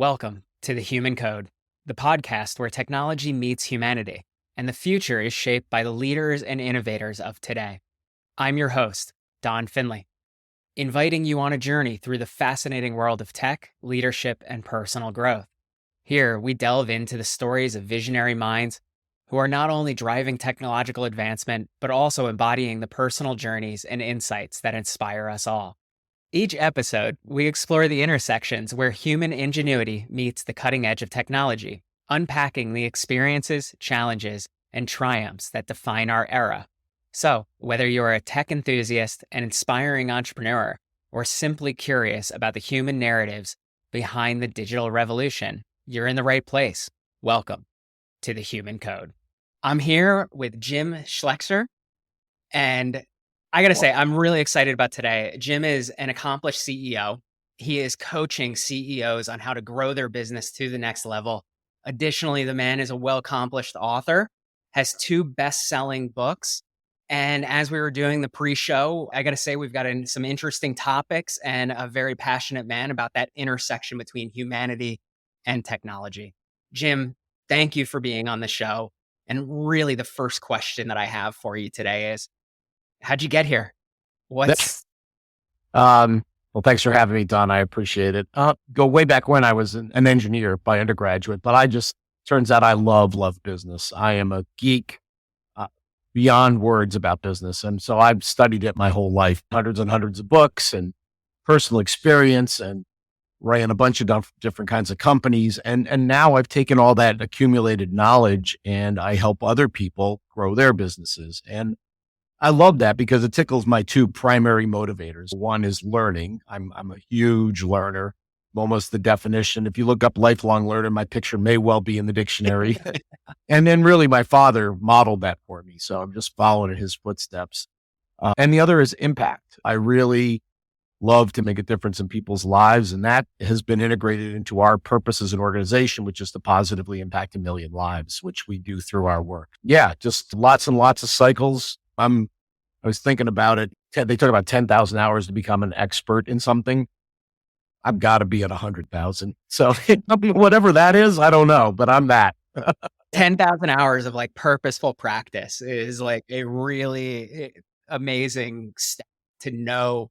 Welcome to The Human Code, the podcast where technology meets humanity, and the future is shaped by the leaders and innovators of today. I'm your host, Don Finley, inviting you on a journey through the fascinating world of tech, leadership, and personal growth. Here, we delve into the stories of visionary minds who are not only driving technological advancement, but also embodying the personal journeys and insights that inspire us all. Each episode, we explore the intersections where human ingenuity meets the cutting edge of technology, unpacking the experiences, challenges, and triumphs that define our era. So, whether you're a tech enthusiast, an inspiring entrepreneur, or simply curious about the human narratives behind the digital revolution, you're in the right place. Welcome to The Human Code. I'm here with Jim Schleckser, and I got to say, I'm really excited about today. Jim is an accomplished CEO. He is coaching CEOs on how to grow their business to the next level. Additionally, the man is a well-accomplished author, has 2 best-selling books. And as we were doing the pre-show, I got to say, we've got some interesting topics and a very passionate man about that intersection between humanity and technology. Jim, thank you for being on the show. And really, the first question that I have for you today is, how'd you get here? Well, thanks for having me, Don. I appreciate it. Go way back when I was an engineer by undergraduate, but turns out I love business. I am a geek beyond words about business. And so I've studied it my whole life, hundreds and hundreds of books and personal experience, and ran a bunch of different kinds of companies. And now I've taken all that accumulated knowledge and I help other people grow their businesses. And I love that because it tickles my 2 primary motivators. One is learning. I'm a huge learner. I'm almost the definition. If you look up lifelong learner, my picture may well be in the dictionary. And then really my father modeled that for me. So I'm just following in his footsteps. And the other is impact. I really love to make a difference in people's lives. And that has been integrated into our purpose as an organization, which is to positively impact 1 million lives, which we do through our work. Yeah, just lots and lots of cycles. I was thinking about it. They talk about 10,000 hours to become an expert in something. I've got to be at 100,000. So whatever that is, I don't know, but I'm that. 10,000 hours of purposeful practice is a really amazing step to know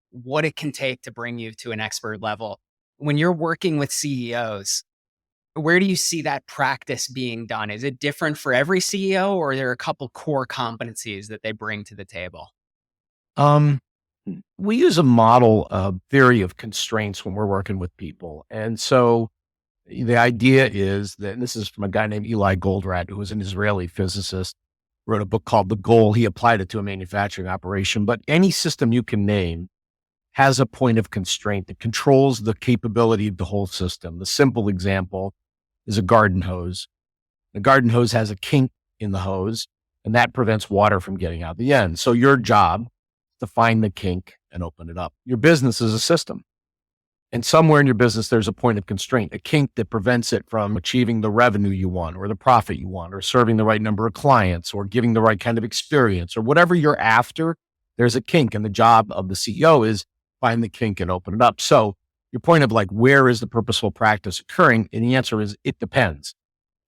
what it can take to bring you to an expert level. When you're working with CEOs, where do you see that practice being done? Is it different for every CEO, or are there a couple core competencies that they bring to the table? We use a model theory of constraints when we're working with people. And so the idea is that, and this is from a guy named Eli Goldratt, who was an Israeli physicist, wrote a book called The Goal. He applied it to a manufacturing operation, but any system you can name has a point of constraint that controls the capability of the whole system. The simple example is a garden hose. The garden hose has a kink in the hose, and that prevents water from getting out the end. So your job is to find the kink and open it up. Your business is a system. And somewhere in your business, there's a point of constraint, a kink that prevents it from achieving the revenue you want, or the profit you want, or serving the right number of clients, or giving the right kind of experience, or whatever you're after. There's a kink, and the job of the CEO is find the kink and open it up. So your point of where is the purposeful practice occurring? And the answer is, it depends.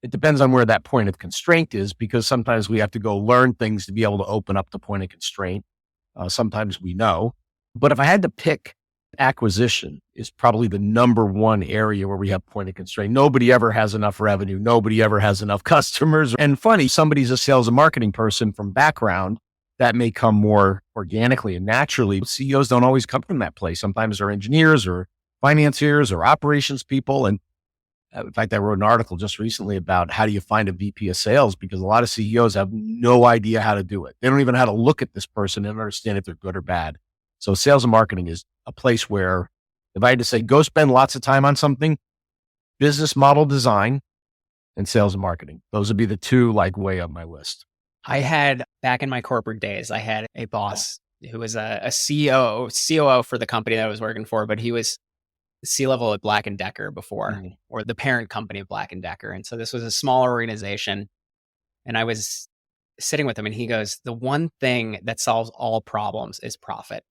It depends on where that point of constraint is, because sometimes we have to go learn things to be able to open up the point of constraint. Sometimes we know. But if I had to pick, acquisition is probably the number 1 area where we have point of constraint. Nobody ever has enough revenue. Nobody ever has enough customers. And funny, somebody's a sales and marketing person from background, that may come more organically and naturally. CEOs don't always come from that place. Sometimes they're engineers or financiers or operations people. And in fact, I wrote an article just recently about how do you find a VP of sales, because a lot of CEOs have no idea how to do it. They don't even know how to look at this person and understand if they're good or bad. So sales and marketing is a place where, if I had to say, go spend lots of time on something, business model design and sales and marketing. Those would be the 2 way up my list. I had, back in my corporate days, I had a boss who was a COO for the company that I was working for, but he was C-level at Black & Decker before, or the parent company of Black & Decker. And so this was a smaller organization. And I was sitting with him and he goes, the one thing that solves all problems is profit.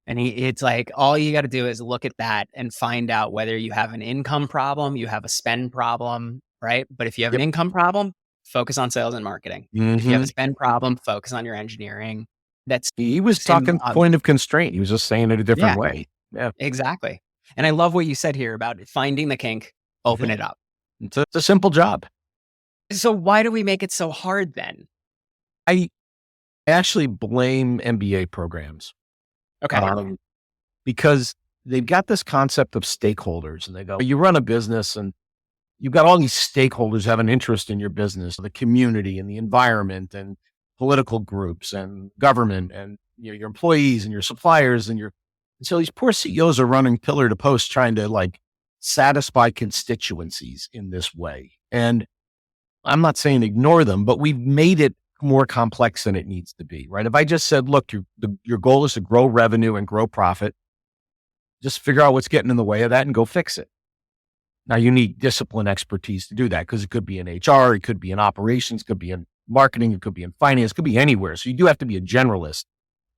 And it's like, all you got to do is look at that and find out whether you have an income problem, you have a spend problem, right? But if you have an Yep. income problem, focus on sales and marketing. If you have a Hmm. spend problem, focus on your engineering. That's He was talking point of constraint. He was just saying it a different yeah, way. Yeah. exactly. And I love what you said here about finding the kink, open Mhm. it up. It's a simple job. So why do we make it so hard then? I actually blame MBA programs. Okay. Um, because they've got this concept of stakeholders and they go, you run a business and you've got all these stakeholders who have an interest in your business, the community and the environment and political groups and government and your employees and your suppliers and so these poor CEOs are running pillar to post trying to like satisfy constituencies in this way. And I'm not saying ignore them, but we've made it more complex than it needs to be, right? If I just said, look, your goal is to grow revenue and grow profit, just figure out what's getting in the way of that and go fix it. Now you need discipline expertise to do that because it could be in HR, it could be in operations, it could be in marketing, it could be in finance, it could be anywhere. So you do have to be a generalist,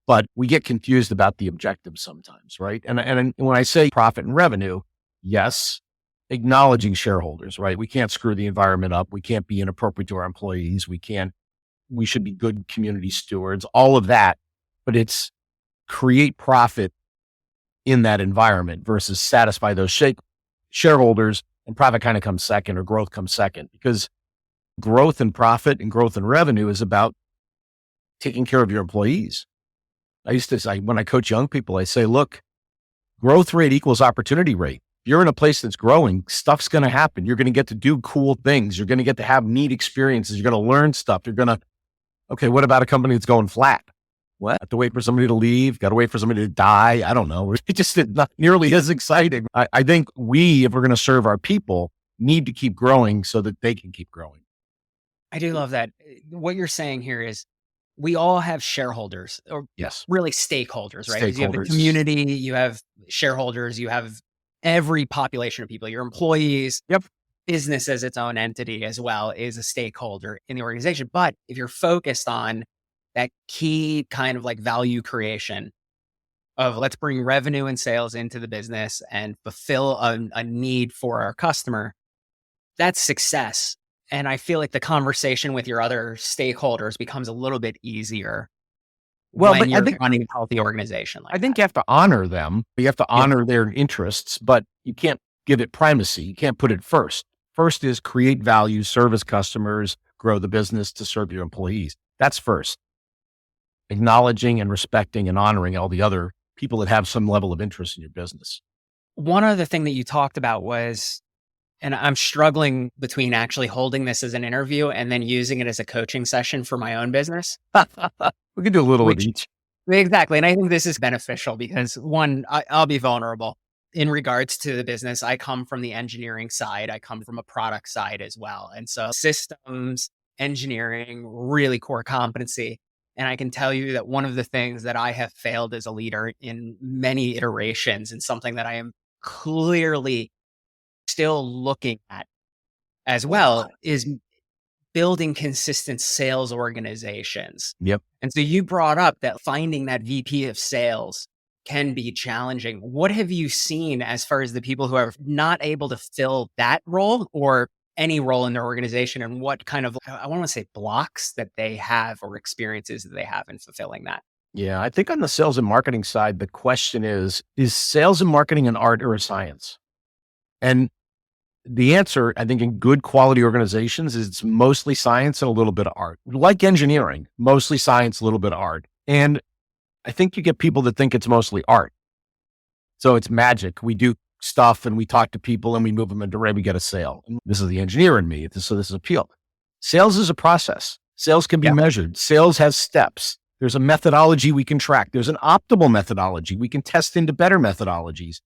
but we get confused about the objectives sometimes, right? And when I say profit and revenue, yes, acknowledging shareholders, right? We can't screw the environment up. We can't be inappropriate to our employees. We should be good community stewards, all of that, but it's create profit in that environment versus satisfy those shareholders, and profit kind of comes second or growth comes second because growth and profit and growth and revenue is about taking care of your employees. I used to say, when I coach young people, I say, look, growth rate equals opportunity rate. If you're in a place that's growing, stuff's going to happen. You're going to get to do cool things. You're going to get to have neat experiences. You're going to learn stuff. Okay, what about a company that's going flat? What? Have to wait for somebody to leave? Got to wait for somebody to die? I don't know. It just is not nearly as exciting. I think if we're going to serve our people, need to keep growing so that they can keep growing. I do love that. What you're saying here is we all have shareholders or Yes. really stakeholders, right? Because you have the Stakeholders. community, you have shareholders, you have every population of people, your employees. Yep. Business as its own entity as well is a stakeholder in the organization. But if you're focused on that key kind of like value creation of let's bring revenue and sales into the business and fulfill a need for our customer, that's success. And I feel like the conversation with your other stakeholders becomes a little bit easier Well, when but you're running a healthy organization I like think that. you have to honor them. You have to Yeah. honor their interests, but you can't give it primacy. You can't put it first. First is create value, service customers, grow the business to serve your employees. That's first. Acknowledging and respecting and honoring all the other people that have some level of interest in your business. One other thing that you talked about was, and I'm struggling between actually holding this as an interview and then using it as a coaching session for my own business, We can do a little of which each. exactly. And I think this is beneficial because one, I'll be vulnerable in regards to the business. I come from the engineering side. I come from a product side as well. And so systems, engineering, really core competency. And I can tell you that one of the things that I have failed as a leader in many iterations and something that I am clearly still looking at as well is building consistent sales organizations. Yep. And so you brought up that finding that VP of sales can be challenging. What have you seen as far as the people who are not able to fill that role or any role in their organization, and what kind of, I want to say, blocks that they have or experiences that they have in fulfilling that? Yeah. I think on the sales and marketing side, the question is sales and marketing an art or a science? And the answer, I think, in good quality organizations is it's mostly science and a little bit of art. Like engineering, mostly science, a little bit of art. And I think you get people that think it's mostly art. So it's magic. We do stuff and we talk to people and we move them into red, we get a sale. And this is the engineer in me. So this is appeal. Sales is a process. Sales can be Yeah. measured. Sales has steps. There's a methodology we can track. There's an optimal methodology. We can test into better methodologies.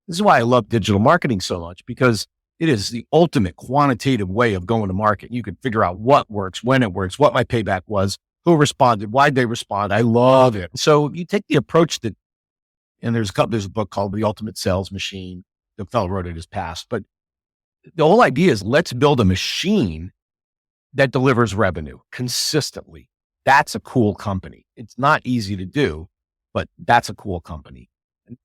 This is why I love digital marketing so much, because it is the ultimate quantitative way of going to market. You can figure out what works, when it works, what my payback was, who responded, why'd they respond. I love it. So you take the approach that, and there's a book called The Ultimate Sales Machine. The fellow wrote it has passed, but the whole idea is let's build a machine that delivers revenue consistently. That's a cool company. It's not easy to do, but that's a cool company.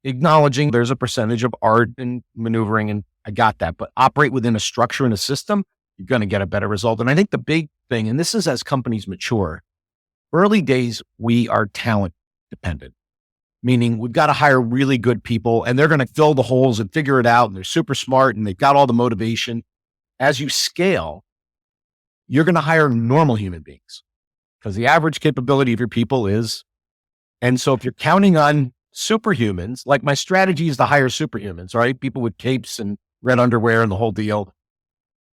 Acknowledging there's a percentage of art and maneuvering, and I got that, but operate within a structure and a system, you're going to get a better result. And I think the big thing, and this is as companies mature, early days, we are talent dependent, meaning we've got to hire really good people and they're going to fill the holes and figure it out. And they're super smart and they've got all the motivation. As you scale, you're going to hire normal human beings because the average capability of your people is. And so if you're counting on superhumans, like my strategy is to hire superhumans, right? People with capes and red underwear and the whole deal.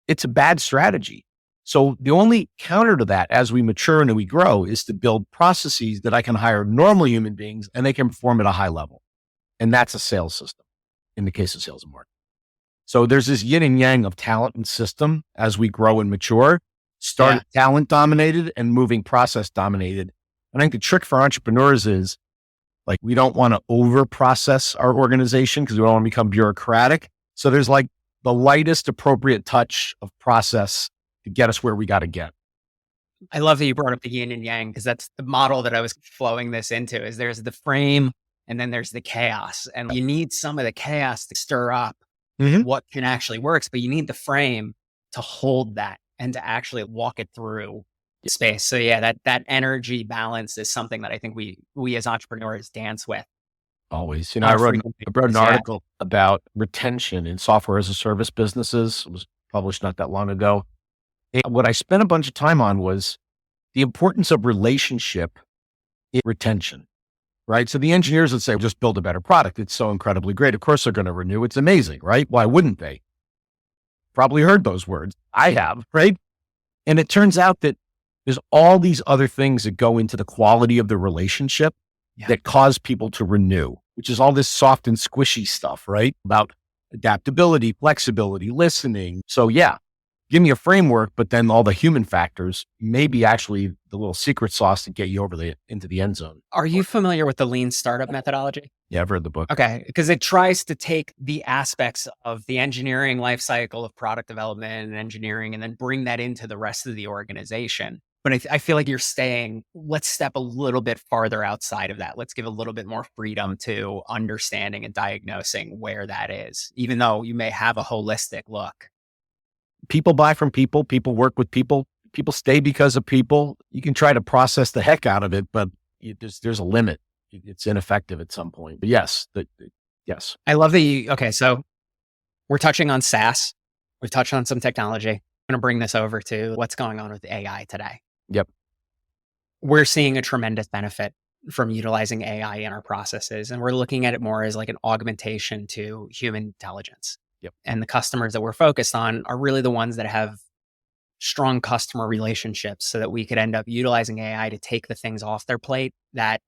It's a bad strategy. So the only counter to that as we mature and we grow is to build processes that I can hire normal human beings and they can perform at a high level. And that's a sales system in the case of sales and marketing. So there's this yin and yang of talent and system as we grow and mature, talent dominated and moving process dominated. And I think the trick for entrepreneurs is like, we don't want to over process our organization because we don't want to become bureaucratic. So there's like the lightest appropriate touch of process to get us where we got to get. I love that you brought up the yin and yang because that's the model that I was flowing this into is there's the frame and then there's the chaos. And you need some of the chaos to stir up what can actually works, but you need the frame to hold that and to actually walk it through space. So yeah, that energy balance is something that I think we as entrepreneurs dance with. Always. I wrote an article about retention in software as a service businesses. It was published not that long ago. And what I spent a bunch of time on was the importance of relationship in retention, right? So the engineers would say, just build a better product. It's so incredibly great. Of course they're going to renew. It's amazing, right? Why wouldn't they? Probably heard those words. I have, right? And it turns out that there's all these other things that go into the quality of the relationship that cause people to renew, which is all this soft and squishy stuff, right? About adaptability, flexibility, listening. So yeah, give me a framework, but then all the human factors may be actually the little secret sauce to get you over into the end zone. Are you familiar with the lean startup methodology? Yeah, I've read the book. Okay. Because it tries to take the aspects of the engineering life cycle of product development and engineering and then bring that into the rest of the organization. But I feel like you're saying, let's step a little bit farther outside of that. Let's give a little bit more freedom to understanding and diagnosing where that is, even though you may have a holistic look. People buy from people, people work with people, people stay because of people. You can try to process the heck out of it, but there's a limit. It's ineffective at some point. But yes. I love okay, so we're touching on SaaS. We've touched on some technology. I'm going to bring this over to what's going on with AI today. Yep. We're seeing a tremendous benefit from utilizing AI in our processes. And we're looking at it more as like an augmentation to human intelligence. Yep. And the customers that we're focused on are really the ones that have strong customer relationships so that we could end up utilizing AI to take the things off their plate that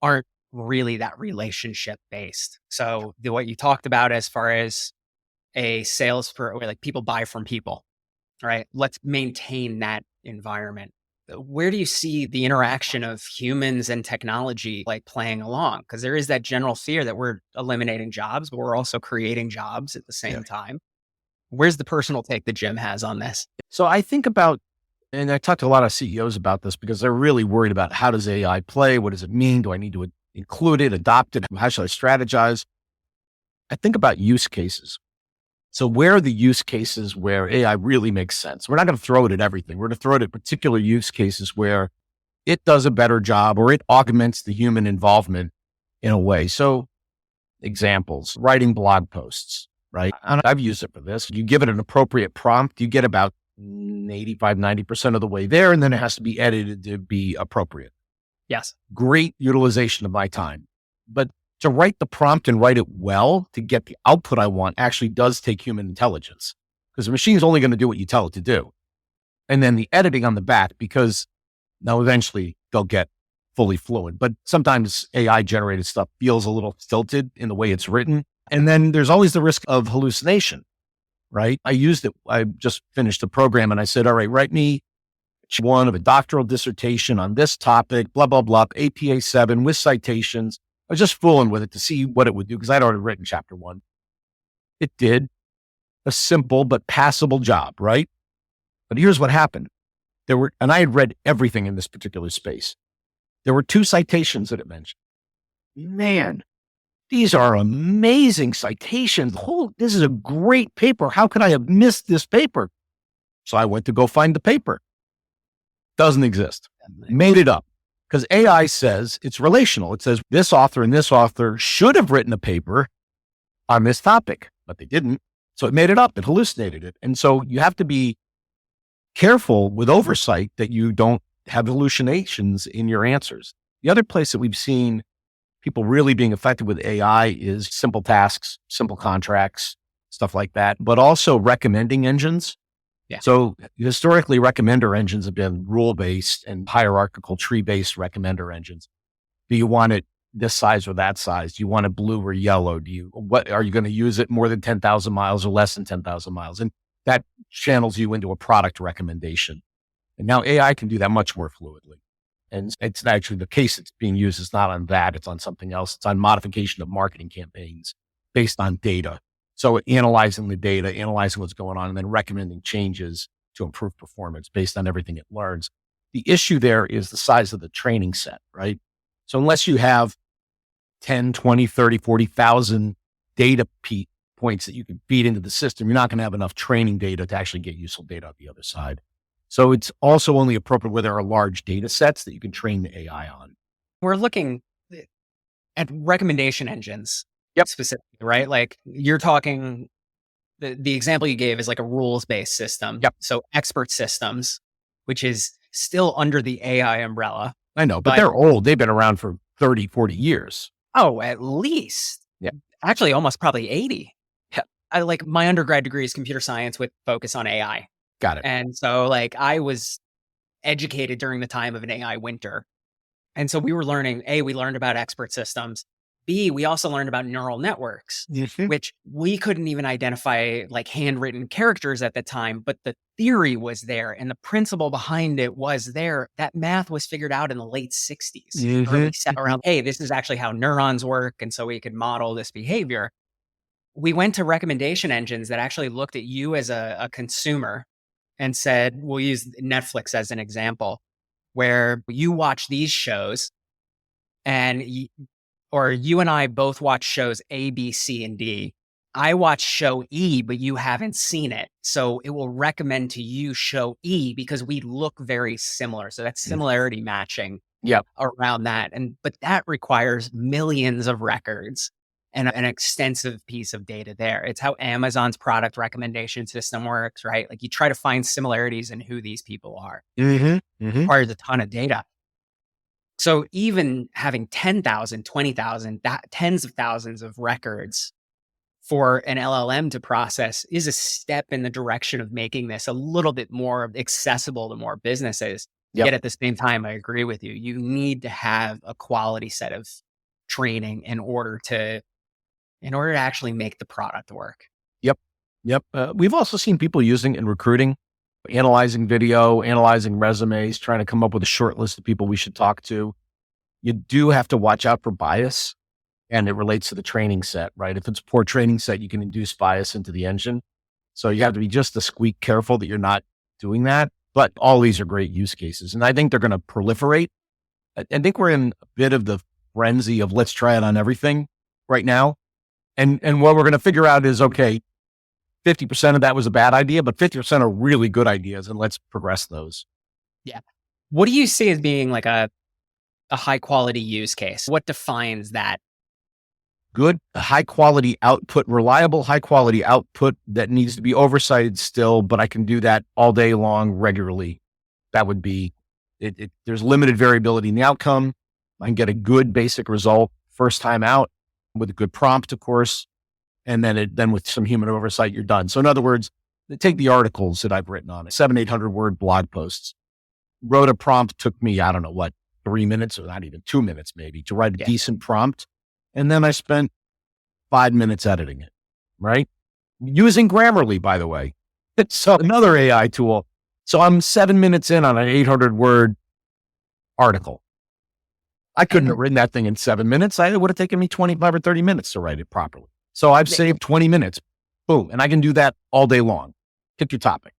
aren't really that relationship based. So what you talked about as far as a sales where like people buy from people, right? Let's maintain that environment. Where do you see the interaction of humans and technology like playing along? Because there is that general fear that we're eliminating jobs, but we're also creating jobs at the same time. Where's the personal take that Jim has on this? So I think about, and I talked to a lot of CEOs about this because they're really worried about how does AI play? What does it mean? Do I need to include it, adopt it? How should I strategize? I think about use cases. So where are the use cases where AI really makes sense? We're not going to throw it at everything. We're going to throw it at particular use cases where it does a better job or it augments the human involvement in a way. So examples, writing blog posts, right? And I've used it for this. You give it an appropriate prompt, you get about 85, 90% of the way there, and then it has to be edited to be appropriate. Yes. Great utilization of my time. But to write the prompt and write it well to get the output I want actually does take human intelligence because the machine is only going to do what you tell it to do. And then the editing on the back, because now eventually they'll get fully fluent, but sometimes AI generated stuff feels a little stilted in the way it's written. And then there's always the risk of hallucination, right? I used it. I just finished the program and I said, all right, write me one of a doctoral dissertation on this topic, blah, blah, blah, APA 7 with citations. I was just fooling with it to see what it would do because I'd already written chapter 1. It did a simple but passable job, right? But here's what happened. And I had read everything in this particular space. There were 2 citations that it mentioned. Man, these are amazing citations. This is a great paper. How could I have missed this paper? So I went to go find the paper. Doesn't exist. Made it up. Because AI says it's relational. It says this author and this author should have written a paper on this topic, but they didn't. So it made it up. It hallucinated it. And so you have to be careful with oversight that you don't have hallucinations in your answers. The other place that we've seen people really being effective with AI is simple tasks, simple contracts, stuff like that, but also recommending engines. Yeah. So historically, recommender engines have been rule-based and hierarchical tree-based recommender engines. Do you want it this size or that size? Do you want it blue or yellow? What are you going to use it more than 10,000 miles or less than 10,000 miles? And that channels you into a product recommendation. And now AI can do that much more fluidly. And it's actually the case that's being used is not on that. It's on something else. It's on modification of marketing campaigns based on data. So analyzing the data, analyzing what's going on, and then recommending changes to improve performance based on everything it learns. The issue there is the size of the training set, right? So unless you have 10, 20, 30, 40,000 data points that you can feed into the system, you're not going to have enough training data to actually get useful data on the other side. So it's also only appropriate where there are large data sets that you can train the AI on. We're looking at recommendation engines. Yep. Specifically, right? Like you're talking, the example you gave is like a rules-based system. Yep. So expert systems, which is still under the AI umbrella. I know, but they're old. They've been around for 30, 40 years. Oh, at least. Yeah. Actually, almost probably 80. Yeah. My undergrad degree is computer science with focus on AI. Got it. And so I was educated during the time of an AI winter. And so we were learning, we learned about expert systems. B, we also learned about neural networks, which we couldn't even identify like handwritten characters at the time, but the theory was there and the principle behind it was there. That math was figured out in the late 60s, early around, this is actually how neurons work. And so we could model this behavior. We went to recommendation engines that actually looked at you as a consumer and said, we'll use Netflix as an example, where you watch these shows and or you and I both watch shows A, B, C, and D. I watch show E, but you haven't seen it. So it will recommend to you show E because we look very similar. So that's similarity matching around that. But that requires millions of records and an extensive piece of data there. It's how Amazon's product recommendation system works, right? Like you try to find similarities in who these people are. Requires a ton of data. So even having 10,000, 20,000, tens of thousands of records for an LLM to process is a step in the direction of making this a little bit more accessible to more businesses. Yet at the same time, I agree with you. You need to have a quality set of training in order to actually make the product work. Yep. We've also seen people using in recruiting, analyzing video, analyzing resumes, trying to come up with a short list of people we should talk to. You do have to watch out for bias, and it relates to the training set, right? If it's a poor training set, you can induce bias into the engine. So you have to be just a squeak careful that you're not doing that. But all these are great use cases, and I think they're going to proliferate. I think we're in a bit of the frenzy of let's try it on everything right now. And what we're going to figure out is, okay, 50% of that was a bad idea, but 50% are really good ideas, and let's progress those. Yeah. What do you see as being like a high quality use case? What defines that? Good, high quality output, reliable, high quality output that needs to be oversighted still, but I can do that all day long regularly. That would be it. There's limited variability in the outcome. I can get a good basic result first time out with a good prompt, of course. And then with some human oversight, you're done. So in other words, take the articles that I've written on it, 700-800 word blog posts. Wrote a prompt, took me, 3 minutes or not even 2 minutes maybe to write a decent prompt. And then I spent 5 minutes editing it, right? Using Grammarly, by the way. It's another AI tool. So I'm 7 minutes in on an 800 word article. I couldn't have written that thing in 7 minutes. It would have taken me 25 or 30 minutes to write it properly. So I've saved 20 minutes, boom. And I can do that all day long. Pick your topic.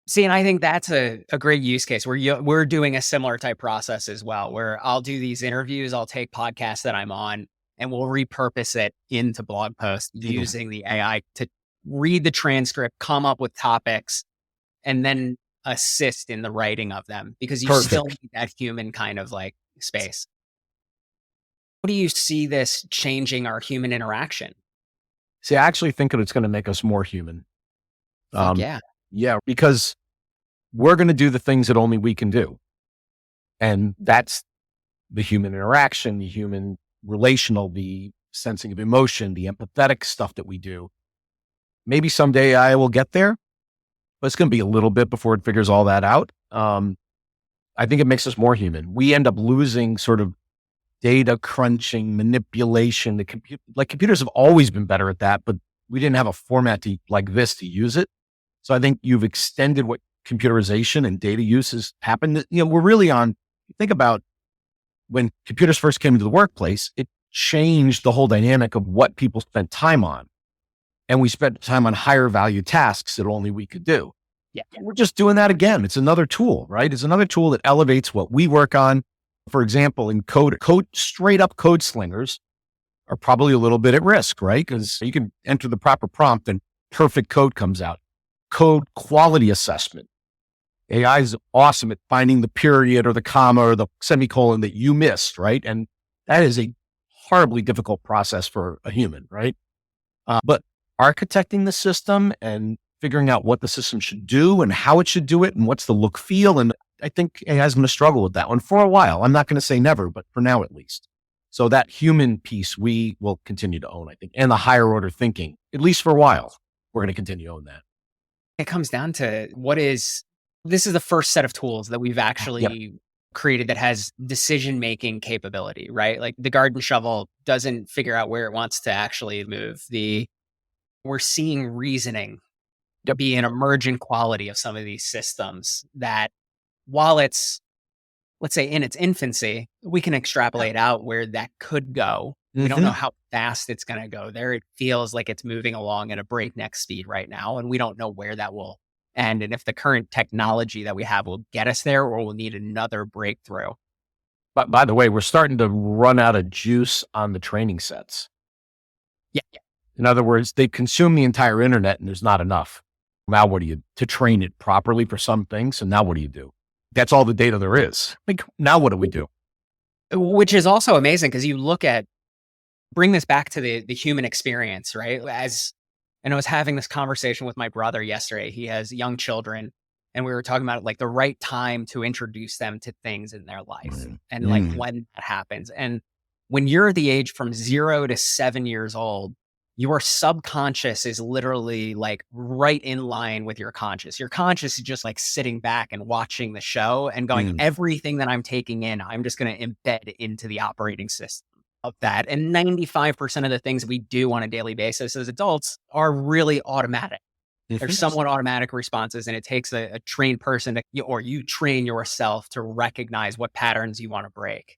See, and I think that's a great use case where we're doing a similar type process as well, where I'll do these interviews, I'll take podcasts that I'm on, and we'll repurpose it into blog posts using the AI to read the transcript, come up with topics, and then assist in the writing of them, because you still Perfect. need that human kind of like space. How do you see this changing our human interaction? See, I actually think that it's going to make us more human. Fuck yeah. Yeah, because we're going to do the things that only we can do. And that's the human interaction, the human relational, the sensing of emotion, the empathetic stuff that we do. Maybe someday I will get there, but it's going to be a little bit before it figures all that out. I think it makes us more human. We end up losing sort of data crunching, manipulation. Computers have always been better at that, but we didn't have a format like this to use it. So I think you've extended what computerization and data use has happened. We're really think about when computers first came into the workplace, it changed the whole dynamic of what people spent time on. And we spent time on higher value tasks that only we could do. Yeah. And we're just doing that again. It's another tool, right? It's another tool that elevates what we work on. For example, in straight up code slingers are probably a little bit at risk, right? Because you can enter the proper prompt and perfect code comes out. Code quality assessment. AI is awesome at finding the period or the comma or the semicolon that you missed, right? And that is a horribly difficult process for a human, right? But architecting the system and figuring out what the system should do and how it should do it and what's the look feel. And I think AI is going to struggle with that one for a while. I'm not going to say never, but for now at least. So that human piece we will continue to own, I think, and the higher order thinking, at least for a while, we're going to continue to own that. It comes down to this is the first set of tools that we've actually created that has decision-making capability, right? Like the garden shovel doesn't figure out where it wants to actually move. We're seeing reasoning be an emergent quality of some of these systems that, while it's, let's say, in its infancy, we can extrapolate out where that could go. We don't know how fast it's going to go there. It feels like it's moving along at a breakneck speed right now, and we don't know where that will end. And if the current technology that we have will get us there, or we'll need another breakthrough. But by the way, we're starting to run out of juice on the training sets. Yeah. In other words, they consume the entire internet and there's not enough. Now, what do you to train it properly for some things? And now what do? That's all the data there is. Like, now what do we do? Which is also amazing, because you bring this back to the human experience, right? And I was having this conversation with my brother yesterday. He has young children, and we were talking about like the right time to introduce them to things in their life and like when that happens. And when you're the age from 0 to 7 years old, your subconscious is literally like right in line with your conscious. Your conscious is just like sitting back and watching the show and going, everything that I'm taking in, I'm just going to embed into the operating system of that. And 95% of the things we do on a daily basis as adults are really automatic. They're somewhat automatic responses, and it takes a trained person or you train yourself to recognize what patterns you want to break.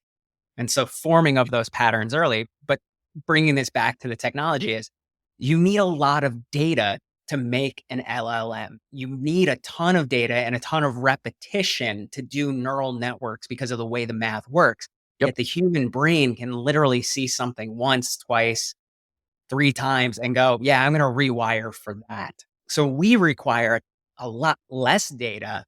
And so forming of those patterns early, but bringing this back to the technology, is you need a lot of data to make an LLM. You need a ton of data and a ton of repetition to do neural networks because of the way the math works. Yet the human brain can literally see something once, twice, 3 times and go, yeah, I'm going to rewire for that. So we require a lot less data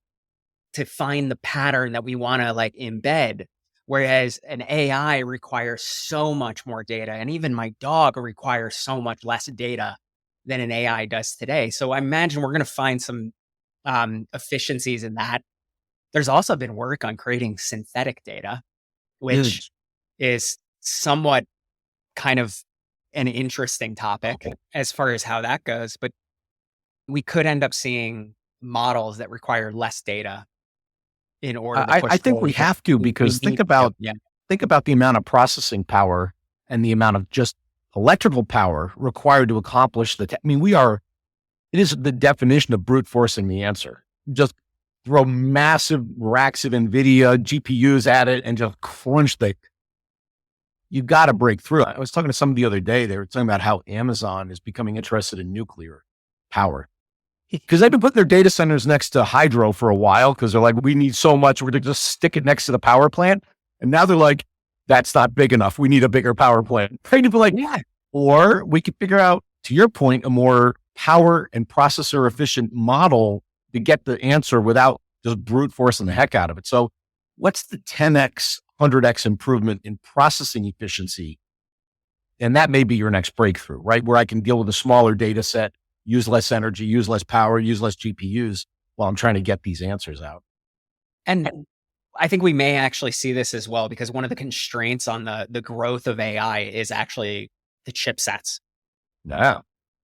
to find the pattern that we want to like embed. Whereas an AI requires so much more data, and even my dog requires so much less data than an AI does today. So I imagine we're going to find some efficiencies in that. There's also been work on creating synthetic data, which is somewhat kind of an interesting topic as far as how that goes. But we could end up seeing models that require less data in order to push I think we have to, because think about the amount of processing power and the amount of just electrical power required to accomplish it is the definition of brute forcing the answer. Just throw massive racks of NVIDIA GPUs at it and just crunch you've got to break through. I was talking to somebody the other day. They were talking about how Amazon is becoming interested in nuclear power, because they've been putting their data centers next to hydro for a while, because they're like, we need so much, we're going to just stick it next to the power plant. And now they're like, That's not big enough. We need a bigger power plant. Right? To be like, Yeah, or we could figure out, to your point, a more power and processor efficient model to get the answer without just brute forcing the heck out of it. So what's the 10x, 100x improvement in processing efficiency? And that may be your next breakthrough, right? Where I can deal with a smaller data set, use less energy, use less power, use less GPUs while I'm trying to get these answers out. and I think we may actually see this as well, because one of the constraints on the growth of AI is actually the chipsets. Yeah.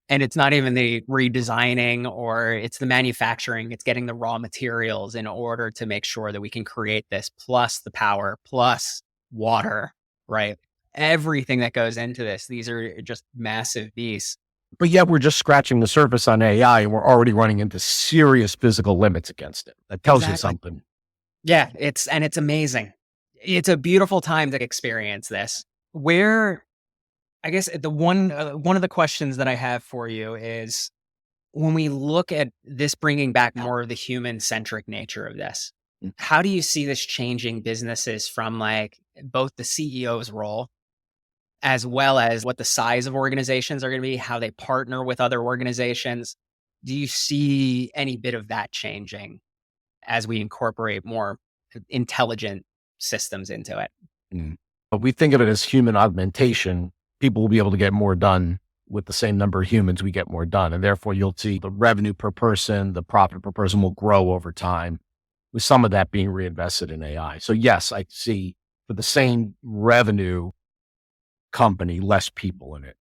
And it's not even the redesigning or it's the manufacturing, it's getting the raw materials in order to make sure that we can create this, plus the power, plus water, right? Everything that goes into this, these are just massive beasts. But yet we're just scratching the surface on AI and we're already running into serious physical limits against it. That tells you Exactly. something. Yeah, it's amazing. It's a beautiful time to experience this. Where I guess the one of the questions that I have for you is, when we look at this bringing back more of the human centric nature of this, Mm. how do you see this changing businesses from like both the CEO's role as well as what the size of organizations are going to be, how they partner with other organizations? Do you see any bit of that changing as we incorporate more intelligent systems into it? Mm. But we think of it as human augmentation. People will be able to get more done with the same number of humans. We get more done. And therefore you'll see the revenue per person, the profit per person will grow over time, with some of that being reinvested in AI. So yes, I see for the same revenue company, less people in it.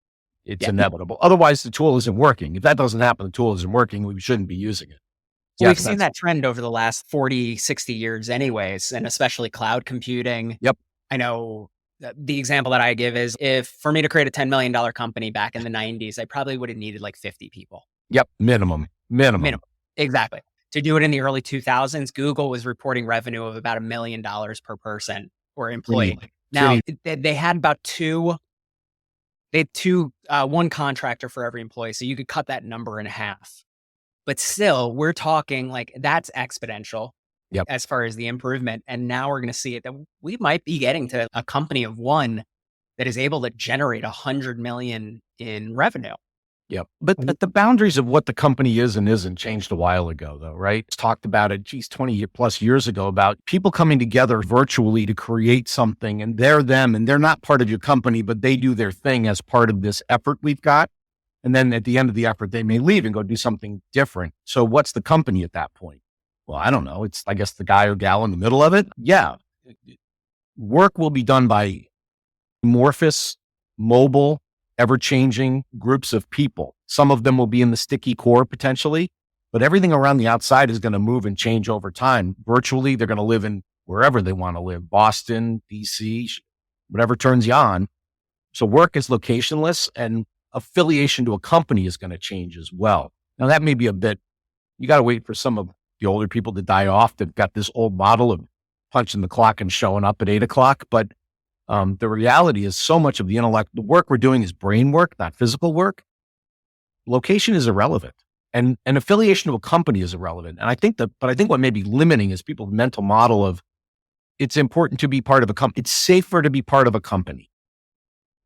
It's Yeah. inevitable. Otherwise, the tool isn't working. If that doesn't happen, the tool isn't working. We shouldn't be using it. Well, we've Yes, seen that's, that trend over the last 40, 60 years anyways, and especially cloud computing. yep, I know the example that I give is, if for me to create a $10 million company back in the 90s, I probably would have needed like 50 people. yep, minimum. Minimum. Exactly. To do it in the early 2000s, Google was reporting revenue of about $1 million per person or employee. Anyway, Now, Jenny, they had about one contractor for every employee. So you could cut that number in half. But still, we're talking like that's exponential yep. as far as the improvement. And now we're going to see it that we might be getting to a company of one that is able to generate 100 million in revenue. Yep. But the boundaries of what the company is and isn't changed a while ago, though, right? It's talked about it, 20 plus years ago, about people coming together virtually to create something, and they're them and they're not part of your company, but they do their thing as part of this effort we've got. And then at the end of the effort, they may leave and go do something different. So what's the company at that point? Well, I don't know. It's, I guess, the guy or gal in the middle of it. Yeah. Work will be done by amorphous, mobile, ever-changing groups of people. Some of them will be in the sticky core potentially, but everything around the outside is going to move and change over time. Virtually, they're going to live in wherever they want to live, Boston, DC, whatever turns you on. So work is locationless, and affiliation to a company is going to change as well. Now, that may be a bit, you got to wait for some of the older people to die off that got this old model of punching the clock and showing up at 8 o'clock. But the reality is, so much of the work we're doing is brain work, not physical work. Location is irrelevant, and affiliation to a company is irrelevant. And I think what may be limiting is people's mental model of, it's important to be part of a company. It's safer to be part of a company,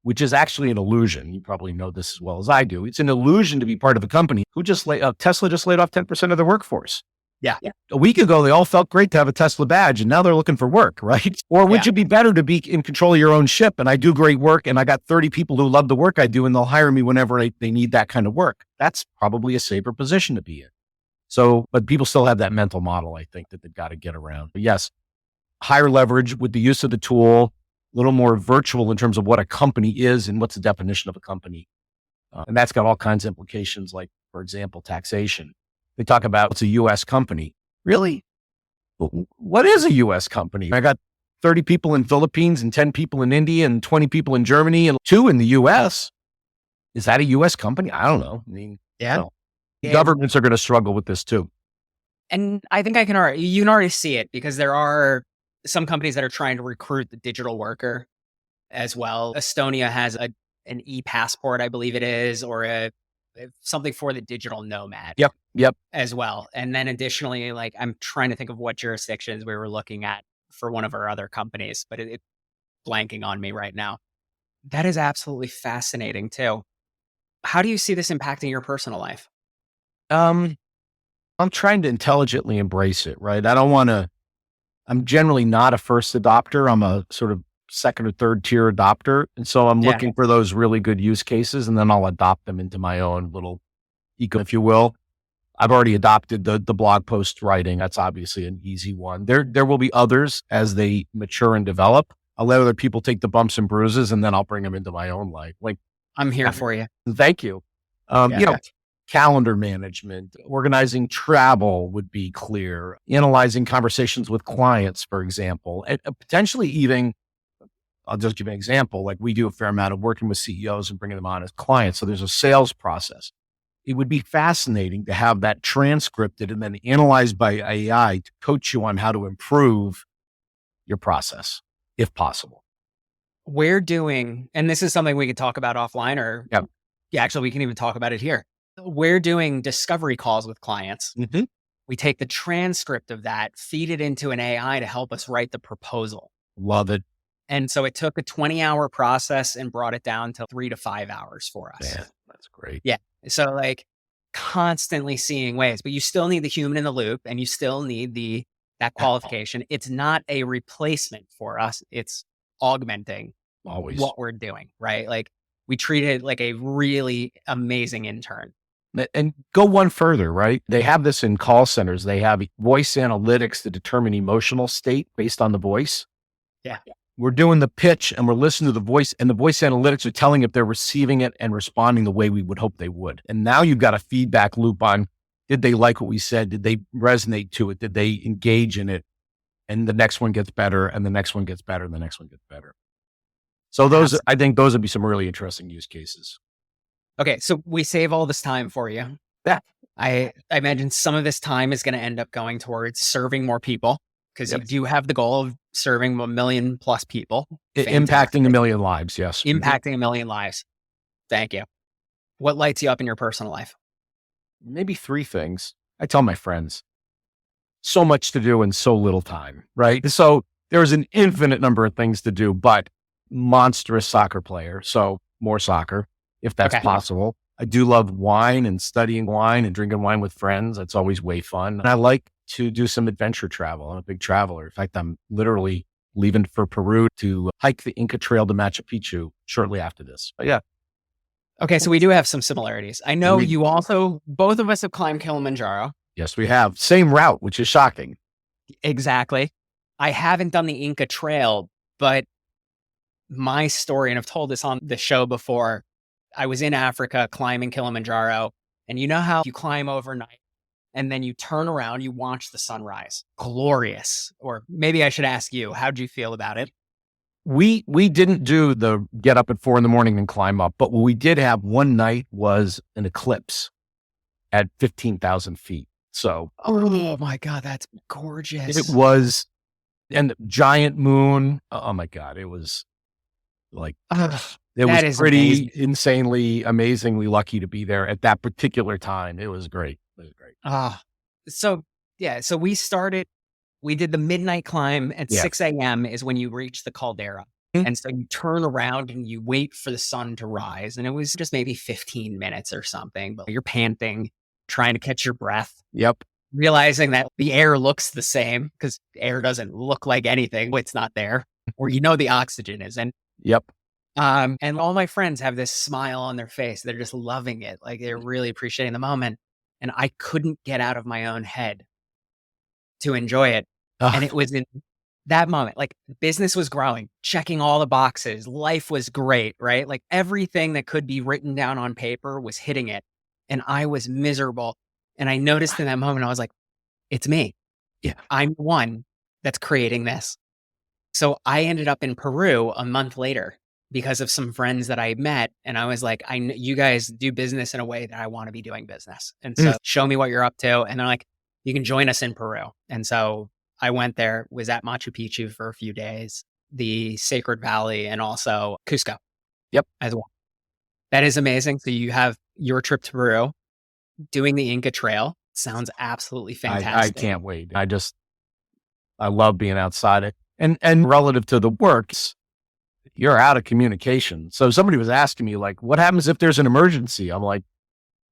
which is actually an illusion. You probably know this as well as I do. It's an illusion to be part of a company. Tesla just laid off 10% of their workforce. Yeah. A week ago, they all felt great to have a Tesla badge, and now they're looking for work, right? Or would you be better to be in control of your own ship, and I do great work, and I got 30 people who love the work I do, and they'll hire me whenever they need that kind of work? That's probably a safer position to be in. So, but people still have that mental model, I think, that they've got to get around. But yes, higher leverage with the use of the tool, a little more virtual in terms of what a company is and what's the definition of a company. And that's got all kinds of implications, like, for example, taxation. They talk about it's a U.S. company. Really? What is a U.S. company? I got 30 people in Philippines and 10 people in India and 20 people in Germany and 2 in the U.S. Is that a U.S. company? I don't know. I mean, governments are going to struggle with this too. And I think you can already see it, because there are some companies that are trying to recruit the digital worker as well. Estonia has an e-passport, I believe it is, or something for the digital nomad. Yep. As well. And then additionally, like, I'm trying to think of what jurisdictions we were looking at for one of our other companies, but blanking on me right now. That is absolutely fascinating too. How do you see this impacting your personal life? Um, I'm trying to intelligently embrace it, right? I'm generally not a first adopter. I'm a sort of second or third tier adopter. And so I'm Yeah, looking for those really good use cases and then I'll adopt them into my own little eco, if you will. I've already adopted the blog post writing. That's obviously an easy one. There will be others as they mature and develop. I'll let other people take the bumps and bruises and then I'll bring them into my own life. Like, I'm here for you. thank you. Yeah. Calendar management, organizing travel would be clear, analyzing conversations with clients, for example, and potentially even, I'll just give an example. Like we do a fair amount of working with CEOs and bringing them on as clients. So there's a sales process. It would be fascinating to have that transcripted and then analyzed by AI to coach you on how to improve your process, if possible. We're doing, and this is something we could talk about offline or, Yep. yeah, actually, we can even talk about it here. We're doing discovery calls with clients. Mm-hmm. We take the transcript of that, feed it into an AI to help us write the proposal. Love it. And so it took a 20-hour process and brought it down to 3 to 5 hours for us. Man, that's great. Yeah. So like constantly seeing ways, but you still need the human in the loop and you still need that qualification. It's not a replacement for us. It's augmenting Always. what we're doing, right? Like we treat it like a really amazing intern. And go one further, right? They have this in call centers. They have voice analytics to determine emotional state based on the voice. Yeah. We're doing the pitch and we're listening to the voice, and the voice analytics are telling if they're receiving it and responding the way we would hope they would. And now you've got a feedback loop on, did they like what we said? Did they resonate to it? Did they engage in it? And the next one gets better and the next one gets better and the next one gets better. So I think those would be some really interesting use cases. Okay. So we save all this time for you. Yeah. I imagine some of this time is going to end up going towards serving more people because Yep. you do have the goal of serving 1 million plus people. Impacting 1 million lives. Yes. Impacting 1 million lives. Thank you. What lights you up in your personal life? Maybe 3 things. I tell my friends, so much to do in so little time, right? So there's an infinite number of things to do, but monstrous soccer player. So more soccer, if that's possible. I do love wine and studying wine and drinking wine with friends. That's always way fun. And I like to do some adventure travel. I'm a big traveler. In fact, I'm literally leaving for Peru to hike the Inca Trail to Machu Picchu shortly after this. But yeah. Okay, so we do have some similarities. I know you also, both of us have climbed Kilimanjaro. Yes, we have. Same route, which is shocking. Exactly. I haven't done the Inca Trail, but my story, and I've told this on the show before, I was in Africa climbing Kilimanjaro, and you know how you climb overnight and then you turn around, you watch the sunrise. Glorious. Or maybe I should ask you, how'd you feel about it? We didn't do the get up at 4 a.m. and climb up, but what we did have one night was an eclipse at 15,000 feet. So, oh my God, that's gorgeous. It was, and the giant moon. Oh my God, it was like, it was pretty insanely, amazingly lucky to be there at that particular time. It was great. It was great. So we did the midnight climb at 6 a.m. is when you reach the caldera. Mm-hmm. And so you turn around and you wait for the sun to rise. And it was just maybe 15 minutes or something, but you're panting, trying to catch your breath. Yep. Realizing that the air looks the same because air doesn't look like anything. It's not there. Or the oxygen isn't. Yep. And all my friends have this smile on their face. They're just loving it. Like they're really appreciating the moment. And I couldn't get out of my own head to enjoy it. And it was in that moment, like business was growing, checking all the boxes. Life was great, right? Like everything that could be written down on paper was hitting it. And I was miserable. And I noticed in that moment, I was like, it's me. Yeah. I'm the one that's creating this. So I ended up in Peru a month later because of some friends that I met. And I was like, you guys do business in a way that I want to be doing business. And so show me what you're up to. And they're like, you can join us in Peru. And so I went there, was at Machu Picchu for a few days, the Sacred Valley, and also Cusco. Yep. As well. That is amazing. So you have your trip to Peru, doing the Inca Trail. Sounds absolutely fantastic. I can't wait. I love being outside it. And relative to the works, you're out of communication. So somebody was asking me, like, what happens if there's an emergency? I'm like,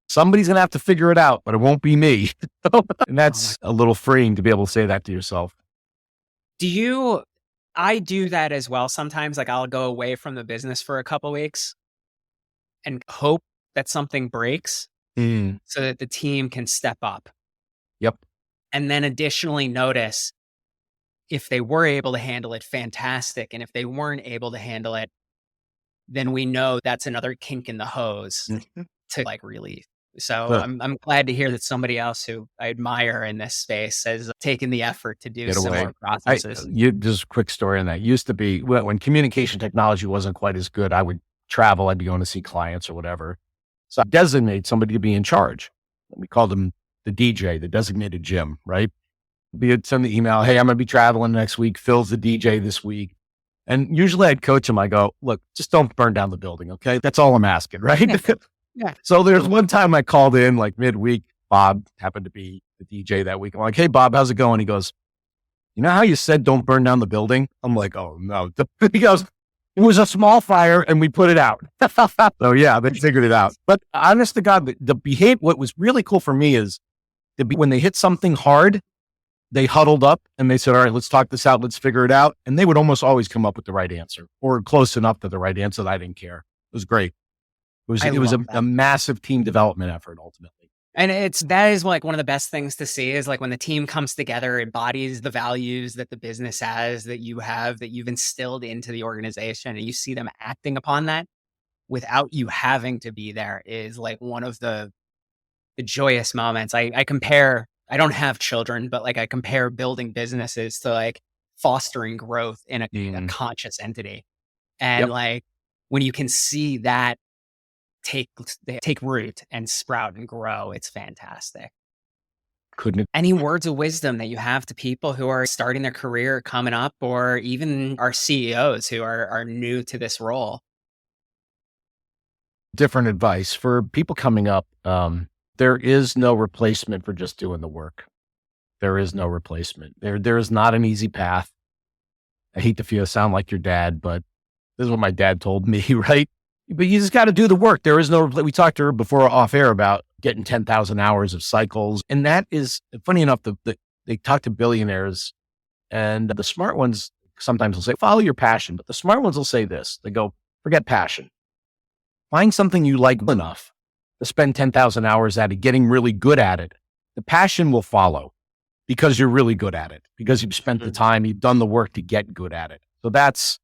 somebody's going to have to figure it out, but it won't be me. And Oh my, that's a little freeing to be able to say that to yourself. I do that as well sometimes. Like I'll go away from the business for a couple weeks and hope that something breaks Mm, so that the team can step up. yep. And then additionally notice if they were able to handle it, fantastic. And if they weren't able to handle it, then we know that's another kink in the hose Mhm. to like relief. So Huh. I'm glad to hear that somebody else who I admire in this space has taken the effort to do Get away. similar processes. Just a quick story on that. Used to be when communication technology wasn't quite as good, I would travel, I'd be going to see clients or whatever. So I designate somebody to be in charge. We called him the DJ, the designated Jim, right? He'd send the email, hey, I'm going to be traveling next week. Phil's the DJ this week. And usually I'd coach him. I go, look, just don't burn down the building. Okay. That's all I'm asking. Right. Yeah. Yeah. So there's one time I called in like midweek. Bob happened to be the DJ that week. I'm like, hey, Bob, how's it going? He goes, you know how you said don't burn down the building? I'm like, oh, no. He goes, it was a small fire and we put it out. So yeah, they figured it out. But honest to God, the behavior, what was really cool for me is when they hit something hard, they huddled up and they said, all right, let's talk this out. Let's figure it out. And they would almost always come up with the right answer or close enough to the right answer that I didn't care. It was great. I It was love a that. massive team development effort ultimately. And that is like one of the best things to see is like when the team comes together, embodies the values that the business has, that you have, that you've instilled into the organization, and you see them acting upon that without you having to be there is like one of the joyous moments. I compare, I don't have children, but like I compare building businesses to like fostering growth in a Mm, conscious entity. And yep. like when you can see that take take root and sprout and grow, it's fantastic. Couldn't. Any words of wisdom that you have to people who are starting their career coming up, or even our CEOs who are new to this role? Different advice for people coming up. There is no replacement for just doing the work. There is no replacement. There is not an easy path. I hate to sound like your dad, but this is what my dad told me, right? But you just got to do the work. There is no, we talked to her before off air about getting 10,000 hours of cycles. And that is funny enough, they talk to billionaires and the smart ones sometimes will say, follow your passion. But the smart ones will say this, they go, forget passion. Find something you like enough to spend 10,000 hours at it, getting really good at it. The passion will follow because you're really good at it, because you've spent the time, you've done the work to get good at it. So that's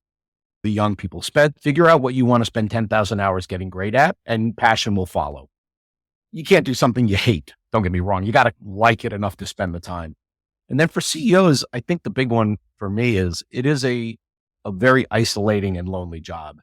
the young people. Figure out what you want to spend 10,000 hours getting great at, and passion will follow. You can't do something you hate. Don't get me wrong. You got to like it enough to spend the time. And then for CEOs, I think the big one for me is it is a very isolating and lonely job.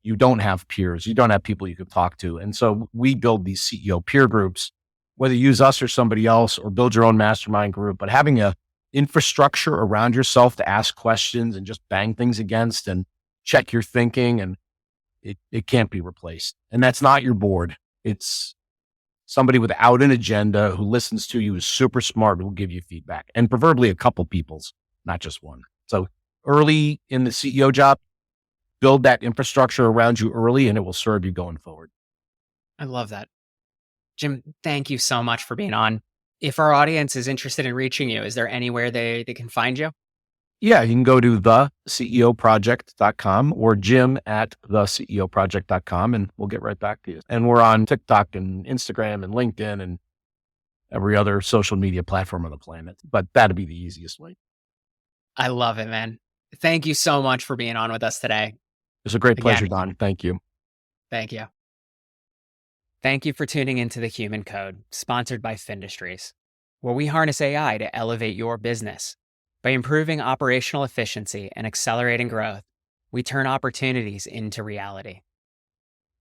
You don't have peers. You don't have people you can talk to. And so we build these CEO peer groups, whether you use us or somebody else or build your own mastermind group, but having a infrastructure around yourself to ask questions and just bang things against and check your thinking, and it can't be replaced. And that's not your board. It's somebody without an agenda who listens to you, is super smart, who will give you feedback, and preferably a couple people's, not just one. So early in the CEO job, build that infrastructure around you early and it will serve you going forward. I love that. Jim, thank you so much for being on. If our audience is interested in reaching you, is there anywhere they can find you? Yeah, you can go to theceoproject.com or jim@theceoproject.com and we'll get right back to you. And we're on TikTok and Instagram and LinkedIn and every other social media platform on the planet, but that'd be the easiest way. I love it, man. Thank you so much for being on with us today. It's a great pleasure, Again, Don. Thank you. thank you. Thank you for tuning into The Human Code, sponsored by Findustries, where we harness AI to elevate your business. By improving operational efficiency and accelerating growth, we turn opportunities into reality.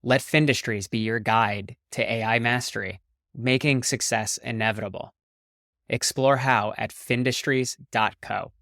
Let Findustries be your guide to AI mastery, making success inevitable. Explore how at findustries.co.